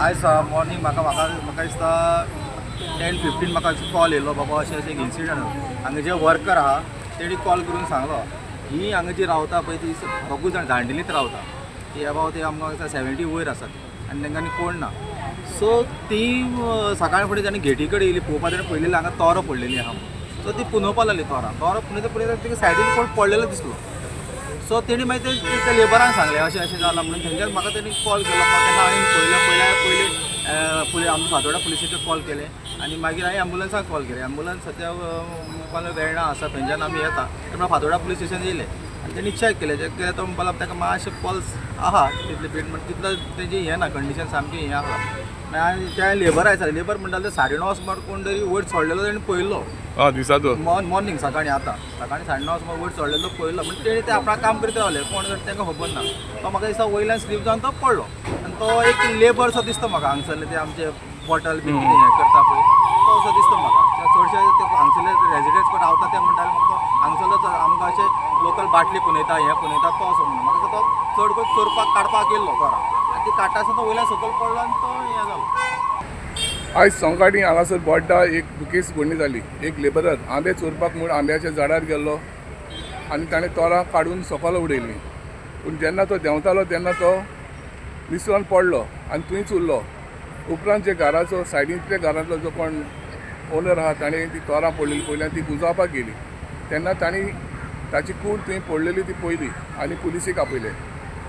आयज मॉर्निंग म्हाका दिसता 10:15 म्हाका कॉल येयलो बाबा अशें एक इन्सिडंट हांगा जे वर्कर आहा तेणी कॉल करून सांगलो ही हांगा जी रावता पळय ती दोगूय जाण जाणटेलीच रावता ती अबाव ते आमकां 70 वयर आसात आनी तांकां कोण ना. सो ती सकाळी फुडें तांणी गेटी कडेन येयली पळोवपा ताणें पळयलें हांगा तोरो पडलेली आहा. सो ती पुंजोवपा लागली तोरो पुंजयता तिका सायडीन कोण पडलेलो दिसलो. सो तेणी मागीर ते लेबरांक सांगलें अशें जालां म्हणून थंयच्यान म्हाका तेणी कॉल केलो. तेन्ना हांवें पयलें आमच्या फातोर्डा पुलिसाचेर कॉल केलें आनी मागीर हांवें एम्बुलन्साक कॉल केलें. एम्बुलन्स सद्या मुखार वेर्णा आसा थंयच्यान आमी येता तेन्ना फातोर्डा पुलीस स्टेशन येयले आनी तेणी चॅक केलें तो म्हणपाक ताका मातशें पल्स आहा तितलें ट्रिटमेंट तितलें तेजी हें ना कंडिशन सामकी हें आसा. मागीर त्या लेबर आयसा लेबर म्हणटाले ते 9:30 सुमार कोण तरी वयर चडलेलो तेणी पळयलो दिसाचो मॉर्निंग सकाळी 9:30 सुमार वयर चडलेलो पळयलो म्हणजे तेणी ते आपणा काम करीत रावले कोण करता तांकां खबर ना. तो म्हाका दिसता वयल्यान स्लीप जावन तो पडलो आनी तो एक लेबर सो दिसता म्हाका हांगसरले ते आमचे बॉटल बी कितें हें करता पळय तो असो दिसता म्हाका. चडशे ते हांगसरले रेजिडेंट्स कोण रावता ते म्हणटाले म्हाका तो हांगसरलो आमकां अशें लोकल बाटली पुंजयता हें पुंजयता तो असो म्हणून म्हाका तो चड करून चोरपाक काडपाक येयल्लो घरा आनी ती काडटा आसतना तो वयल्यान सकयल पडलो आनी तो हें जालो. आयज सोंकाटी हांगासर बोड्डा एक केस घडणी जाली. एक लेबरर आंबे चोरपाक म्हूण आंब्याच्या झाडार गेल्लो आनी ताणें तोरां काडून सकयल उडयलीं. पूण जेन्ना तो देंवतालो तेन्ना तो निसरून पडलो आनी थंयच उरलो. उपरांत जे घराचो सायडींतल्या घरांतलो जो कोण ओनर आहा ताणें ती तोरां पडलेलीं पयलीं आनी ती बुजोवपाक गेली तेन्ना तांणी ताची कूड थंय पडलेली ती पयली आनी पुलिसेक आपयले.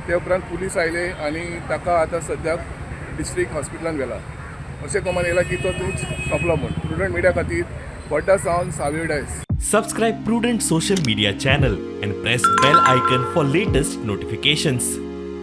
ते उपरांत पुलीस आयले आनी ताका आतां सद्याक डिस्ट्रिक्ट हॉस्पिटलान व्हेला. अशें कमान येयला की तो थंयच सोंपलो म्हूण. प्रुडंट मिडिया खातीर बोड्डा सावन सावयो Dias. Subscribe Prudent social media channel and press bell icon for latest notifications.